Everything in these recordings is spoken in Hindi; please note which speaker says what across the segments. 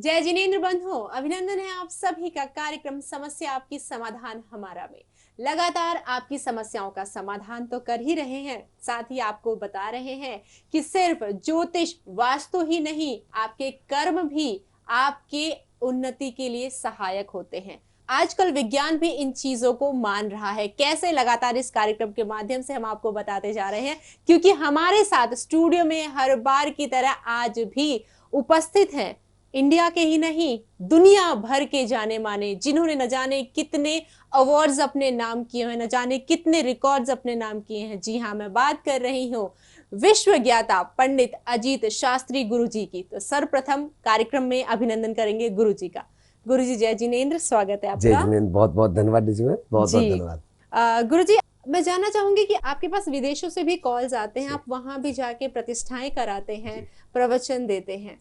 Speaker 1: जय जिनेंद्र बंधु, अभिनंदन है आप सभी का कार्यक्रम समस्या आपकी समाधान हमारा में। लगातार आपकी समस्याओं का समाधान तो कर ही रहे हैं, साथ ही आपको बता रहे हैं कि सिर्फ ज्योतिष वास्तु ही नहीं, आपके कर्म भी आपके उन्नति के लिए सहायक होते हैं। आजकल विज्ञान भी इन चीजों को मान रहा है। कैसे? लगातार इस कार्यक्रम के माध्यम से हम आपको बताते जा रहे हैं, क्योंकि हमारे साथ स्टूडियो में हर बार की तरह आज भी उपस्थित हैं इंडिया के ही नहीं, दुनिया भर के जाने माने, जिन्होंने न जाने कितने अवार्ड्स अपने नाम किए हैं, न जाने कितने रिकॉर्ड्स अपने नाम किए हैं। जी हाँ, मैं बात कर रही हूँ विश्व ज्ञाता पंडित अजीत शास्त्री गुरुजी की। तो सर्वप्रथम कार्यक्रम में अभिनंदन करेंगे गुरुजी का। गुरुजी जय जिनेंद्र, स्वागत है
Speaker 2: जय
Speaker 1: आपका।
Speaker 2: जिनेंद्र, बहुत बहुत धन्यवाद जी, बहुत बहुत धन्यवाद।
Speaker 1: गुरुजी, मैं जानना चाहूंगी कि आपके पास विदेशों से भी कॉल्स आते हैं, आप वहां भी जाके प्रतिष्ठाएं कराते हैं, प्रवचन देते हैं।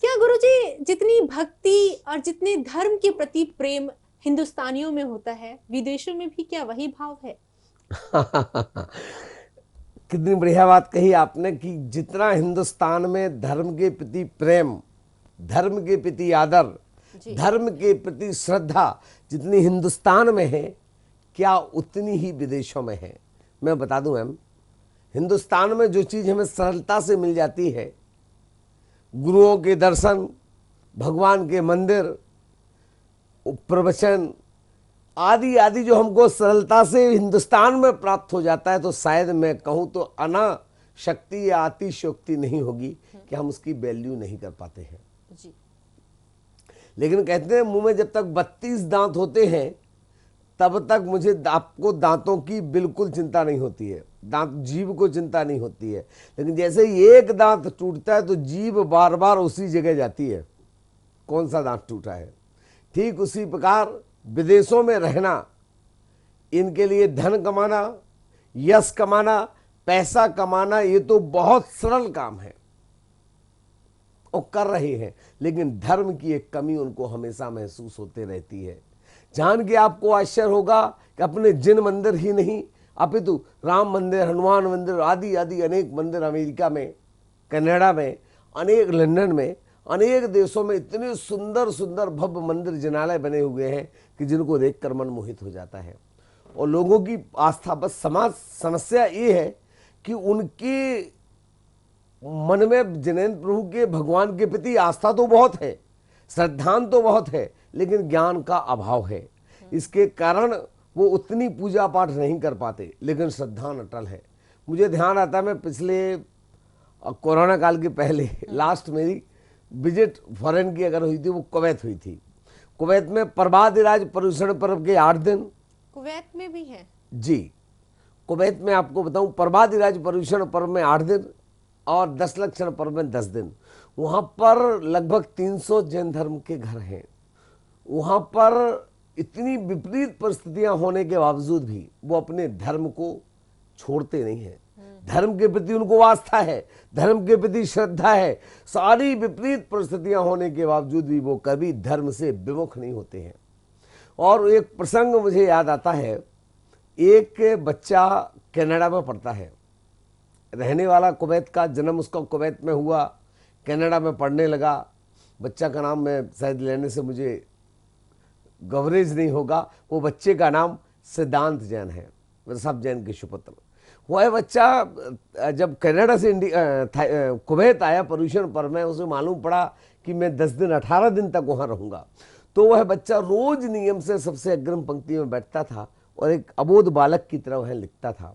Speaker 1: क्या गुरुजी, जितनी भक्ति और जितने धर्म के प्रति प्रेम हिंदुस्तानियों में होता है, विदेशों में भी क्या वही भाव है?
Speaker 2: कितनी बढ़िया बात कही आपने कि जितना हिंदुस्तान में धर्म के प्रति प्रेम, धर्म के प्रति आदर, धर्म के प्रति श्रद्धा जितनी हिंदुस्तान में है, क्या उतनी ही विदेशों में है। मैं बता दूं मैम, हिंदुस्तान में जो चीज़ हमें सरलता से मिल जाती है, गुरुओं के दर्शन, भगवान के मंदिर, प्रवचन आदि आदि जो हमको सरलता से हिंदुस्तान में प्राप्त हो जाता है, तो शायद मैं कहूँ तो अनाशक्ति या अतिशयोक्ति नहीं होगी कि हम उसकी वैल्यू नहीं कर पाते हैं जी। लेकिन कहते हैं मुंह में जब तक 32 दांत होते हैं तब तक मुझे आपको दांतों की बिल्कुल चिंता नहीं होती है, दांत जीभ को चिंता नहीं होती है। लेकिन जैसे ही एक दांत टूटता है तो जीभ बार बार उसी जगह जाती है, कौन सा दांत टूटा है। ठीक उसी प्रकार विदेशों में रहना, इनके लिए धन कमाना, यश कमाना, पैसा कमाना, ये तो बहुत सरल काम है और कर रहे हैं, लेकिन धर्म की एक कमी उनको हमेशा महसूस होते रहती है। जान के आपको आश्चर्य होगा कि अपने जिन मंदिर ही नहीं, अपितु राम मंदिर, हनुमान मंदिर आदि आदि अनेक मंदिर अमेरिका में, कनाडा में, अनेक लंदन में, अनेक देशों में इतने सुंदर सुंदर भव्य मंदिर जिनालय बने हुए हैं कि जिनको देखकर मन मोहित हो जाता है। और लोगों की आस्था, बस समाज समस्या ये है कि उनके मन में जिनेंद्र प्रभु के भगवान के प्रति आस्था तो बहुत है, श्रद्धान तो बहुत है, लेकिन ज्ञान का अभाव है। इसके कारण वो उतनी पूजा पाठ नहीं कर पाते, लेकिन श्रद्धान अटल है। मुझे ध्यान आता है, मैं पिछले कोरोना काल के पहले लास्ट मेरी विजिट फॉरेन की अगर हुई थी, वो कुवैत हुई थी। कुवैत में प्रभात-ए-राज पर्यूषण पर्व के 8 दिन।
Speaker 1: कुवैत में भी है
Speaker 2: जी। कुवैत में आपको बताऊं, प्रभात-ए-राज पर्यूषण पर्व में 8 दिन और 10 लक्षण पर्व में 10 दिन। वहाँ पर लगभग 300 जैन धर्म के घर हैं। वहाँ पर इतनी विपरीत परिस्थितियां होने के बावजूद भी वो अपने धर्म को छोड़ते नहीं हैं। धर्म के प्रति उनको आस्था है, धर्म के प्रति श्रद्धा है। सारी विपरीत परिस्थितियां होने के बावजूद भी वो कभी धर्म से विमुख नहीं होते हैं। और एक प्रसंग मुझे याद आता है, एक बच्चा कनाडा में पढ़ता है, रहने वाला कुवैत का, जन्म उसका कुवैत में हुआ, कनाडा में पढ़ने लगा। बच्चा का नाम मैं शायद लेने से मुझे कवरेज नहीं होगा, वो बच्चे का नाम सिद्धांत जैन है, सब जैन के सुपुत्र। वह बच्चा जब कनाडा से कुवैत आया पर्यूषण पर्व में, उसे मालूम पड़ा कि मैं 10 दिन 18 दिन तक वहाँ रहूँगा, तो वह बच्चा रोज नियम से सबसे अग्रिम पंक्ति में बैठता था और एक अबोध बालक की तरह वह लिखता था।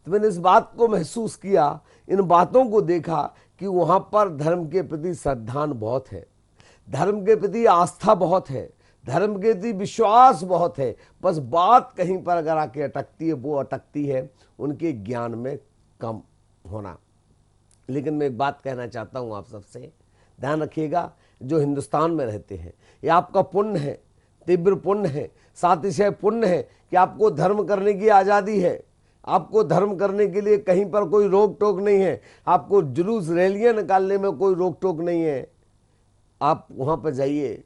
Speaker 2: तो मैंने इस बात को महसूस किया, इन बातों को देखा कि वहाँ पर धर्म के प्रति श्रद्धान बहुत है, धर्म के प्रति आस्था बहुत है, धर्म के प्रति विश्वास बहुत है। बस बात कहीं पर अगर आके अटकती है, वो अटकती है उनके ज्ञान में कम होना। लेकिन मैं एक बात कहना चाहता हूँ आप सबसे, ध्यान रखिएगा, जो हिंदुस्तान में रहते हैं, ये आपका पुण्य है, तीव्र पुण्य है, सातिशय पुण्य है कि आपको धर्म करने की आज़ादी है। आपको धर्म करने के लिए कहीं पर कोई रोक टोक नहीं है, आपको जुलूस रैलियाँ निकालने में कोई रोक टोक नहीं है। आप वहाँ पर जाइए,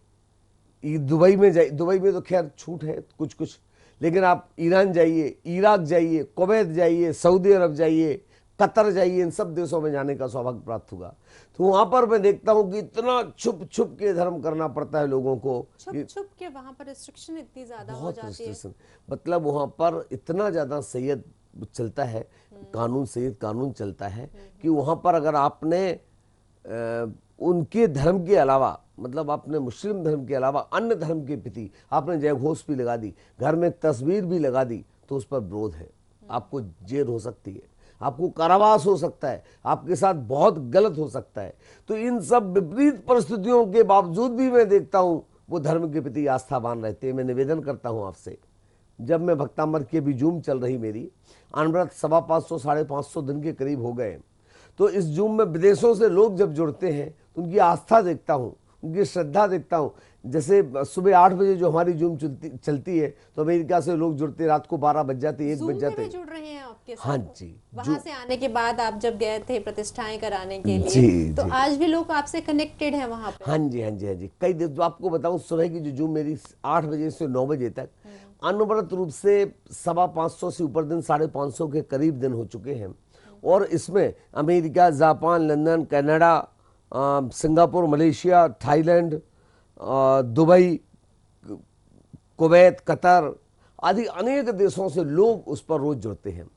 Speaker 2: दुबई में जाइए, दुबई में तो खैर छूट है कुछ कुछ, लेकिन आप ईरान जाइए, इराक जाइए, कुवैत जाइए, सऊदी अरब जाइए, कतर जाइए, इन सब देशों में जाने का सौभाग्य प्राप्त हुआ। तो वहां पर मैं देखता हूँ कि इतना छुप छुप के धर्म करना पड़ता है लोगों को,
Speaker 1: छुप छुप के वहां पर रिस्ट्रिक्शन इतनी ज्यादा हो
Speaker 2: बहुत
Speaker 1: जाती है।
Speaker 2: रिस्ट्रिक्शन। मतलब वहां पर इतना ज्यादा सैयद चलता है, कानून सैयद कानून चलता है कि वहां पर अगर आपने उनके धर्म के अलावा, मतलब आपने मुस्लिम धर्म के अलावा अन्य धर्म के प्रति आपने जय घोष भी लगा दी, घर में तस्वीर भी लगा दी, तो उस पर विरोध है, आपको जेल हो सकती है, आपको कारावास हो सकता है, आपके साथ बहुत गलत हो सकता है। तो इन सब विपरीत परिस्थितियों के बावजूद भी मैं देखता हूं वो धर्म के प्रति आस्थावान रहते हैं। मैं निवेदन करता हूं आपसे, जब मैं भक्तामृत की अभी जूम चल रही मेरी, अनवरत 550 550 दिन के करीब हो गए, तो इस जूम में विदेशों से लोग जब जुड़ते हैं तो उनकी आस्था देखता हूँ, उनकी श्रद्धा देखता हूँ। जैसे सुबह 8 बजे जो हमारी जूम चलती है तो अमेरिका से लोग जुड़ते, रात को 12 बज जाते, 1 बज जाते।
Speaker 1: जुड़ रहे हैं आपके साथ?
Speaker 2: हाँ जी।
Speaker 1: वहां से आने के बाद आप जब गए थे प्रतिष्ठाएं कराने के लिए,
Speaker 2: जी,
Speaker 1: तो
Speaker 2: जी।
Speaker 1: आज भी लोग आपसे कनेक्टेड हैं वहां पे?
Speaker 2: हाँ जी, हाँ जी, हाँ जी। कई दिन तो आपको बताऊं, सुबह की जो जूम मेरी 8 बजे से 9 बजे तक अनवरत रूप से 550 से ऊपर दिन, 550 के करीब दिन हो चुके हैं। और इसमें America, Japan, London, Canada, Singapore, Malaysia, Thailand, Dubai, Kuwait, Qatar आदि अनेक देशों से लोग उस पर रोज जुड़ते हैं।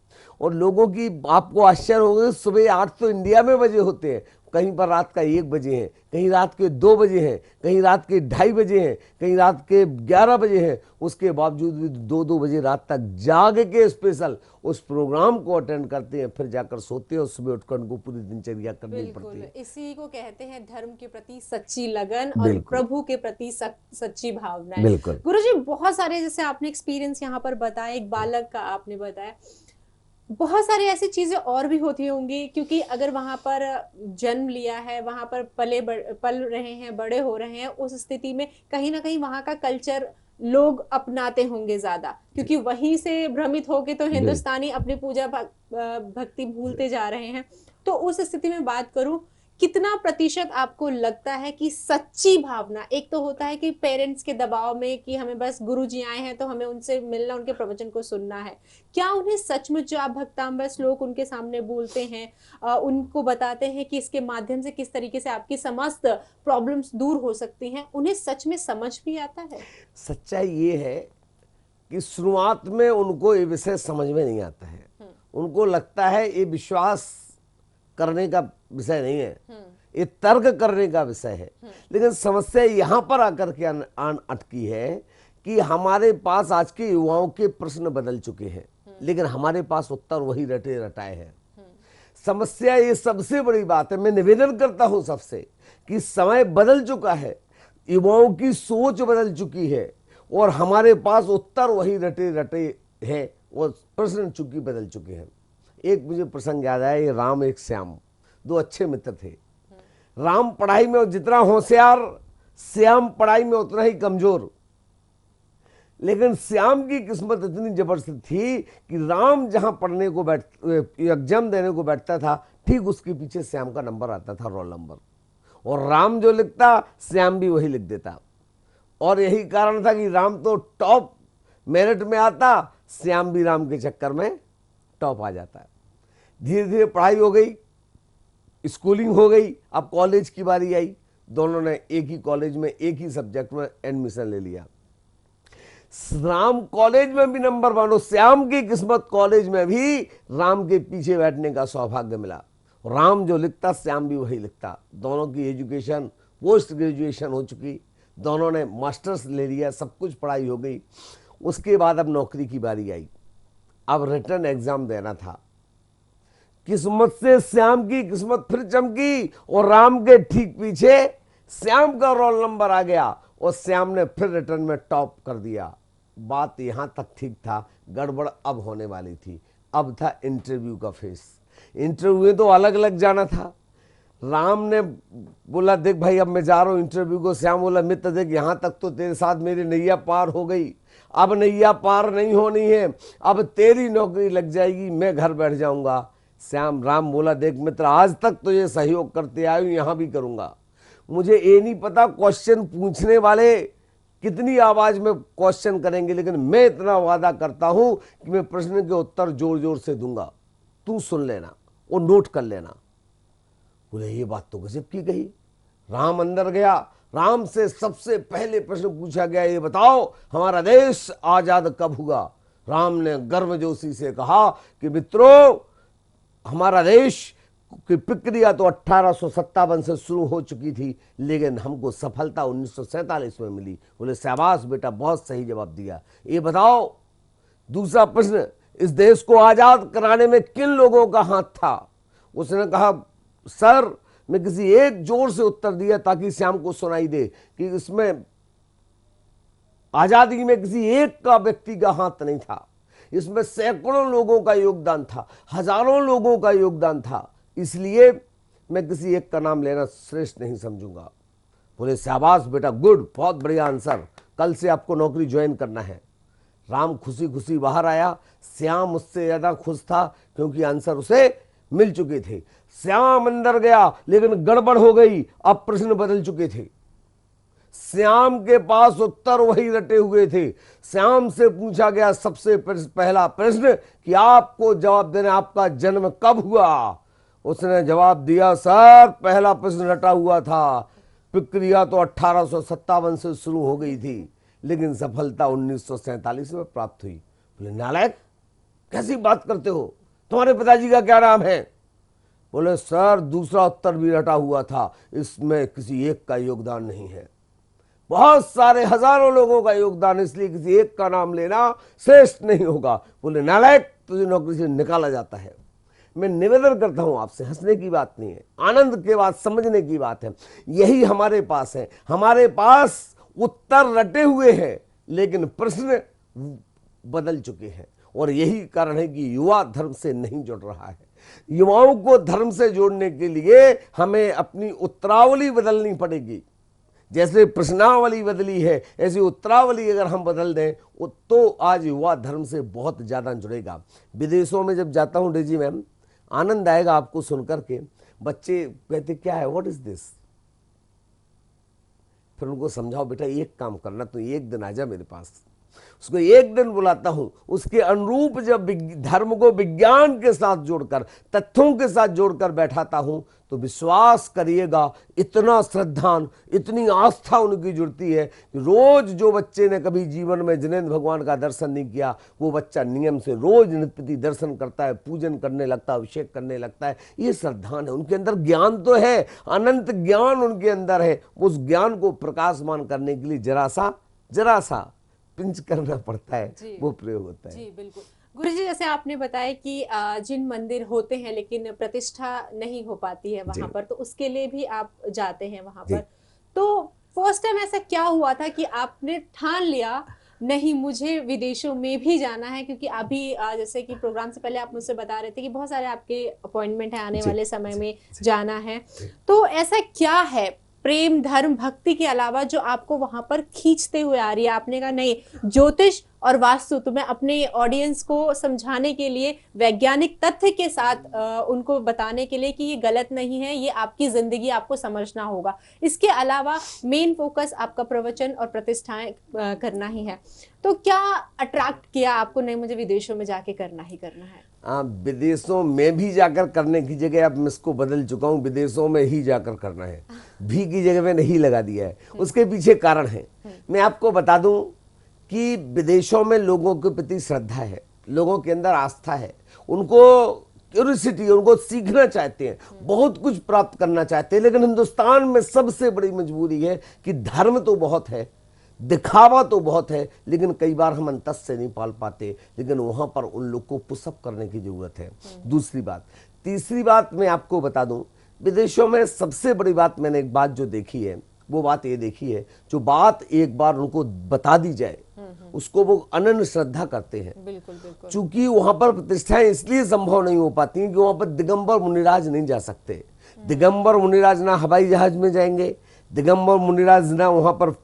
Speaker 2: और लोगों की, आपको आश्चर्य होगा, सुबह 8 तो इंडिया में बजे होते हैं, कहीं पर रात का 1 बजे हैं, कहीं रात के 2 बजे हैं, कहीं रात के 2:30 बजे हैं, कहीं रात के 11 बजे हैं। उसके बावजूद भी 2-2 बजे रात तक जाग के स्पेशल उस प्रोग्राम को अटेंड करते हैं, फिर जाकर सोते हैं और सुबह उठकर उनको पूरी दिनचर्या करनी पड़ती है।
Speaker 1: इसी को कहते हैं धर्म के प्रति सच्ची लगन और प्रभु के प्रति सच्ची भावनाएं।
Speaker 2: बिल्कुल
Speaker 1: गुरुजी, बहुत सारे जैसे आपने एक्सपीरियंस यहाँ पर बताया, एक बालक का आपने बताया, बहुत सारी ऐसी चीजें और भी होती होंगी, क्योंकि अगर वहां पर जन्म लिया है, वहां पर पल रहे हैं, बड़े हो रहे हैं, उस स्थिति में कहीं ना कहीं वहां का कल्चर लोग अपनाते होंगे ज्यादा, क्योंकि वहीं से भ्रमित होके तो हिंदुस्तानी अपनी पूजा भक्ति भूलते जा रहे हैं। तो उस स्थिति में बात करूं, कितना प्रतिशत आपको लगता है कि सच्ची भावना, एक तो होता है कि पेरेंट्स के दबाव में कि हमें बस गुरुजी आए हैं तो हमें उनसे मिलना, उनके प्रवचन को सुनना है, क्या उन्हें सचमुच जो आप भक्तांबर श्लोक उनके सामने बोलते हैं, उनको बताते हैं कि इसके माध्यम से किस तरीके से आपकी समस्त प्रॉब्लम्स दूर हो सकती हैं, उन्हें सच में समझ भी आता है?
Speaker 2: सच्चाई ये है कि शुरुआत में उनको ये विषय समझ में नहीं आता है, उनको लगता है ये विश्वास करने का विषय नहीं है, ये तर्क करने का विषय है। लेकिन समस्या यहाँ पर आकर के अटकी है कि हमारे पास आज के युवाओं के प्रश्न बदल चुके हैं, लेकिन हमारे पास उत्तर वही रटे रटाए हैं। समस्या ये सबसे बड़ी बात है। मैं निवेदन करता हूं सबसे कि समय बदल चुका है, युवाओं की सोच बदल चुकी है और हमारे पास उत्तर वही रटे रटे हैं और प्रश्न चुकी बदल चुके हैं। एक मुझे प्रसंग याद आया, ये राम एक श्याम, 2 अच्छे मित्र थे। राम पढ़ाई में जितना होशियार, श्याम पढ़ाई में उतना ही कमजोर। लेकिन श्याम की किस्मत इतनी जबरदस्त थी कि राम जहां पढ़ने को एग्जाम देने को बैठता था, ठीक उसके पीछे श्याम का नंबर आता था, रोल नंबर, और राम जो लिखता श्याम भी वही लिख देता। और यही कारण था कि राम तो टॉप मेरिट में आता, श्याम भी राम के चक्कर में टॉप आ जाता है। धीरे धीरे पढ़ाई हो गई, स्कूलिंग हो गई, अब कॉलेज की बारी आई। दोनों ने एक ही कॉलेज में एक ही सब्जेक्ट में एडमिशन ले लिया। राम कॉलेज में भी नंबर 1 और श्याम की किस्मत कॉलेज में भी राम के पीछे बैठने का सौभाग्य मिला। राम जो लिखता श्याम भी वही लिखता। दोनों की एजुकेशन पोस्ट ग्रेजुएशन हो चुकी, दोनों ने मास्टर्स ले लिया, सब कुछ पढ़ाई हो गई। उसके बाद अब नौकरी की बारी आई, अब रिटर्न एग्जाम देना था। किस्मत से श्याम की किस्मत फिर चमकी और राम के ठीक पीछे श्याम का रोल नंबर आ गया और श्याम ने फिर रिटर्न में टॉप कर दिया। बात यहां तक ठीक था, गड़बड़ अब होने वाली थी। अब था इंटरव्यू का फेस। इंटरव्यू तो अलग अलग जाना था। राम ने बोला, देख भाई अब मैं जा रहा हूं इंटरव्यू को। श्याम बोला, मित्र देख यहां तक तो तेरे साथ मेरी नैया पार हो गई, अब नैया पार नहीं होनी है, अब तेरी नौकरी लग जाएगी, मैं घर बैठ जाऊंगा। राम बोला, देख मित्र आज तक तो ये सहयोग करते आए हूं, यहां भी करूंगा। मुझे ये नहीं पता क्वेश्चन पूछने वाले कितनी आवाज में क्वेश्चन करेंगे, लेकिन मैं इतना वादा करता हूं कि मैं प्रश्न के उत्तर जोर जोर से दूंगा, तू सुन लेना। वो नोट कर लेना। बोले ये बात तो गजब की कही। राम अंदर गया, राम से सबसे पहले प्रश्न पूछा गया, ये बताओ हमारा देश आजाद कब हुआ। राम ने गर्मजोशी से कहा कि मित्रों, हमारा देश की प्रक्रिया तो 1857 से शुरू हो चुकी थी, लेकिन हमको सफलता 1947 में मिली। बोले शाबाश बेटा, बहुत सही जवाब दिया। ये बताओ दूसरा प्रश्न, इस देश को आजाद कराने में किन लोगों का हाथ था। उसने कहा सर, मैं किसी एक, जोर से उत्तर दिया ताकि श्याम को सुनाई दे कि इसमें आजादी में किसी एक का व्यक्ति का हाथ नहीं था, इसमें सैकड़ों लोगों का योगदान था, हजारों लोगों का योगदान था, इसलिए मैं किसी एक का नाम लेना श्रेष्ठ नहीं समझूंगा। बोले शाबाश बेटा, गुड, बहुत बढ़िया आंसर, कल से आपको नौकरी ज्वाइन करना है। राम खुशी खुशी बाहर आया। श्याम उससे ज्यादा खुश था क्योंकि आंसर उसे मिल चुके थे। श्याम अंदर गया, लेकिन गड़बड़ हो गई, अब प्रश्न बदल चुके थे। श्याम के पास उत्तर वही रटे हुए थे। श्याम से पूछा गया सबसे पहला प्रश्न कि आपको जवाब देना, आपका जन्म कब हुआ। उसने जवाब दिया सर, पहला प्रश्न रटा हुआ था, प्रक्रिया तो 1857 से शुरू हो गई थी, लेकिन सफलता 1947 में प्राप्त हुई। बोले नालायक, कैसी बात करते हो, तुम्हारे पिताजी का क्या नाम है। बोले सर, दूसरा उत्तर भी रटा हुआ था, इसमें किसी एक का योगदान नहीं है, बहुत सारे हजारों लोगों का योगदान, इसलिए किसी एक का नाम लेना श्रेष्ठ नहीं होगा। बोले नालायक, तुझे नौकरी से निकाला जाता है। मैं निवेदन करता हूं आपसे, हंसने की बात नहीं है, आनंद के बात, समझने की बात है। यही हमारे पास है, हमारे पास उत्तर रटे हुए हैं, लेकिन प्रश्न बदल चुके हैं। और यही कारण है कि युवा धर्म से नहीं जुड़ रहा है। युवाओं को धर्म से जोड़ने के लिए हमें अपनी उत्तरावली बदलनी पड़ेगी। जैसे प्रश्नावली बदली है, ऐसी उत्तरावली अगर हम बदल दें तो आज युवा धर्म से बहुत ज़्यादा जुड़ेगा। विदेशों में जब जाता हूँ डेजी मैम, आनंद आएगा आपको सुनकर के। बच्चे कहते क्या है, व्हाट इज दिस। फिर उनको समझाओ बेटा एक काम करना, तो एक दिन आजा मेरे पास। उसको एक दिन बुलाता हूं, उसके अनुरूप जब धर्म को विज्ञान के साथ जोड़कर, तथ्यों के साथ जोड़कर बैठाता हूं, तो विश्वास करिएगा इतना श्रद्धान, इतनी आस्था उनकी जुड़ती है कि रोज जो बच्चे ने कभी जीवन में जिनेंद्र भगवान का दर्शन नहीं किया, वो बच्चा नियम से रोज नित्य दर्शन करता है, पूजन करने लगता है, अभिषेक करने लगता है। ये श्रद्धान है, उनके अंदर ज्ञान तो है, अनंत ज्ञान उनके अंदर है। उस ज्ञान को प्रकाशमान करने के लिए जरा सा पिंच करना पड़ता है, वो प्रयोग होता है।
Speaker 1: जी बिल्कुल। गुरुजी, जैसे आपने बताया कि जिन मंदिर होते हैं लेकिन प्रतिष्ठा नहीं हो पाती है वहां पर, तो उसके लिए भी आप जाते हैं वहां पर। तो फर्स्ट टाइम ऐसा क्या हुआ था कि आपने ठान लिया नहीं मुझे विदेशों में भी जाना है, क्योंकि अभी जैसे कि प्रोग्राम से पहले आप मुझसे बता रहे थे कि बहुत सारे आपके अपॉइंटमेंट है, आने वाले समय में जाना है, तो ऐसा क्या है प्रेम, धर्म, भक्ति के अलावा जो आपको वहां पर खींचते हुए आ रही है। आपने कहा नहीं, ज्योतिष और वास्तु तो मैं अपने ऑडियंस को समझाने के लिए, वैज्ञानिक तथ्य के साथ उनको बताने के लिए कि ये गलत नहीं है, ये आपकी जिंदगी, आपको समझना होगा। इसके अलावा मेन फोकस आपका प्रवचन और प्रतिष्ठाएं करना ही है। तो क्या अट्रैक्ट किया आपको, नहीं मुझे विदेशों में जाके करना ही करना है।
Speaker 2: विदेशों में भी जाकर करने की जगह अब मैं इसको बदल चुका हूँ, विदेशों में ही जाकर करना है। भी की जगह में नहीं लगा दिया है। उसके पीछे कारण है, मैं आपको बता दूं कि विदेशों में लोगों के प्रति श्रद्धा है, लोगों के अंदर आस्था है, उनको क्यूरियोसिटी, उनको सीखना चाहते हैं, बहुत कुछ प्राप्त करना चाहते हैं। लेकिन हिंदुस्तान में सबसे बड़ी मजबूरी है कि धर्म तो बहुत है, दिखावा तो बहुत है, लेकिन कई बार हम अंतस से नहीं पाल पाते। लेकिन वहां पर उन लोग को पुशअप करने की जरूरत है। दूसरी बात, तीसरी बात मैं आपको बता दूं, विदेशों में सबसे बड़ी बात मैंने एक बात जो देखी है, वो बात ये देखी है, जो बात एक बार उनको बता दी जाए उसको वो अनन्य श्रद्धा करते हैं।
Speaker 1: बिल्कुल बिल्कुल।
Speaker 2: चूंकि वहां पर प्रतिष्ठाएं इसलिए संभव नहीं हो पाती कि वहां पर दिगंबर मुनिराज नहीं जा सकते। दिगंबर मुनिराज ना हवाई जहाज में जाएंगे, दिगंबर मुनिराज ना वहां पर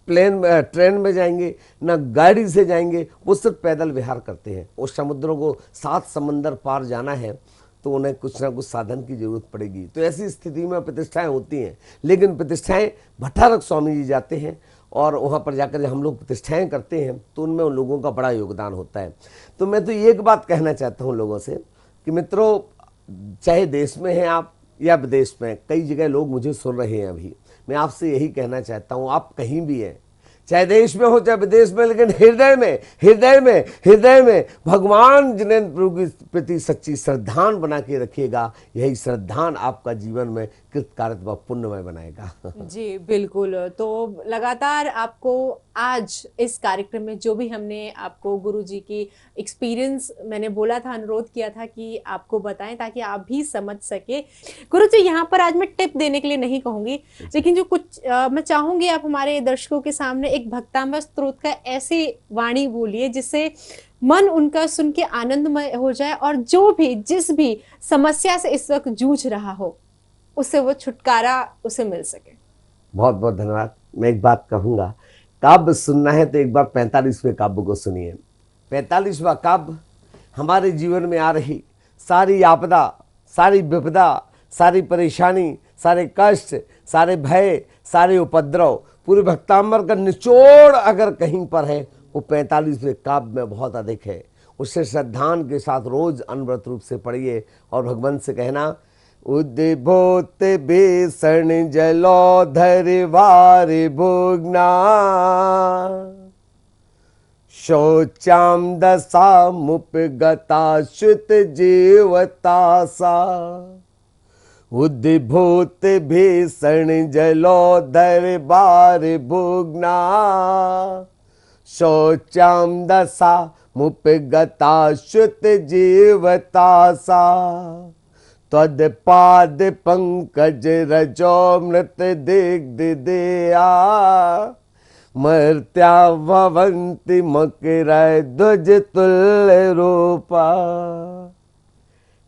Speaker 2: ट्रेन में जाएंगे, ना गाड़ी से जाएंगे, वो सिर्फ पैदल विहार करते हैं। और समुद्रों को 7 समंदर पार जाना है तो उन्हें कुछ ना कुछ साधन की जरूरत पड़ेगी। तो ऐसी स्थिति में प्रतिष्ठाएं होती हैं, लेकिन प्रतिष्ठाएं भट्टारक स्वामी जी जाते हैं और वहाँ पर जाकर जब हम लोग प्रतिष्ठाएं करते हैं तो उनमें उन लोगों का बड़ा योगदान होता है। तो मैं तो एक बात कहना चाहता हूँ लोगों से कि मित्रों, चाहे देश में हैं आप या विदेश में, कई जगह लोग मुझे सुन रहे हैं अभी, मैं आपसे यही कहना चाहता हूं, आप कहीं भी हैं, चाहे देश में हो चाहे विदेश में, लेकिन हृदय में हृदय में हृदय में भगवान जिनेंद्र प्रभु के प्रति सच्ची श्रद्धान बना के रखिएगा। यही श्रद्धान आपका जीवन में कृतकार्य व पुण्यमय बनाएगा।
Speaker 1: जी बिल्कुल। तो लगातार आपको आज इस कार्यक्रम में जो भी हमने आपको गुरुजी की एक्सपीरियंस, मैंने बोला था, अनुरोध किया था कि आपको बताएं ताकि आप भी समझ सके। गुरुजी यहाँ पर आज मैं टिप देने के लिए नहीं कहूंगी, लेकिन जो कुछ मैं चाहूंगी आप हमारे दर्शकों के सामने एक भक्तामृत स्त्रोत का ऐसी वाणी बोलिए जिससे मन उनका सुन के आनंदमय हो जाए और जो भी जिस भी समस्या से इस वक्त जूझ रहा हो उससे वो छुटकारा उसे मिल सके।
Speaker 2: बहुत बहुत धन्यवाद। मैं एक बात कहूंगा, काव्य सुनना है तो एक बार 45वें काव्य को सुनिए। 45वां काव्य हमारे जीवन में आ रही सारी आपदा, सारी विपदा, सारी परेशानी, सारे कष्ट, सारे भय, सारे उपद्रव, पूरे भक्तांबर का निचोड़ अगर कहीं पर है वो 45वें काव्य में बहुत अधिक है। उससे श्रद्धान के साथ रोज अनवरत रूप से पढ़िए और भगवान से कहना, उद्भूत बेसण जलोधर वार भोगना, शौचाम दशा मुपगता शुत जीवतासा, उद्भूत भीषण जलोधर वार भोगना, शौचाम दशा मुपगता शुत जीवतासा, तद पाद पंकज रजोमृत दिग्ध देया, मर्त्या भवन्ति मकर ध्वज तुल्य रूपा।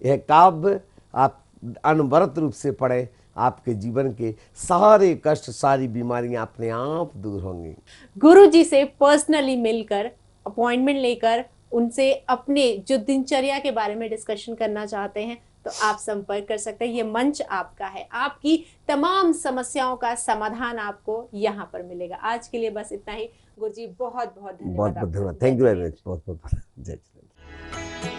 Speaker 2: यह काव्य आप अनवरत रूप से पढ़े, आपके जीवन के सारे कष्ट, सारी बीमारियां अपने आप दूर होंगी।
Speaker 1: गुरु जी से पर्सनली मिलकर, अपॉइंटमेंट लेकर उनसे अपने जो दिनचर्या के बारे में डिस्कशन करना चाहते हैं तो आप संपर्क कर सकते हैं। ये मंच आपका है, आपकी तमाम समस्याओं का समाधान आपको यहाँ पर मिलेगा। आज के लिए बस इतना ही। गुरु जी बहुत बहुत धन्यवाद।
Speaker 2: बहुत बहुत धन्यवाद। Thank you very much. बहुत बहुत जय श्री राम।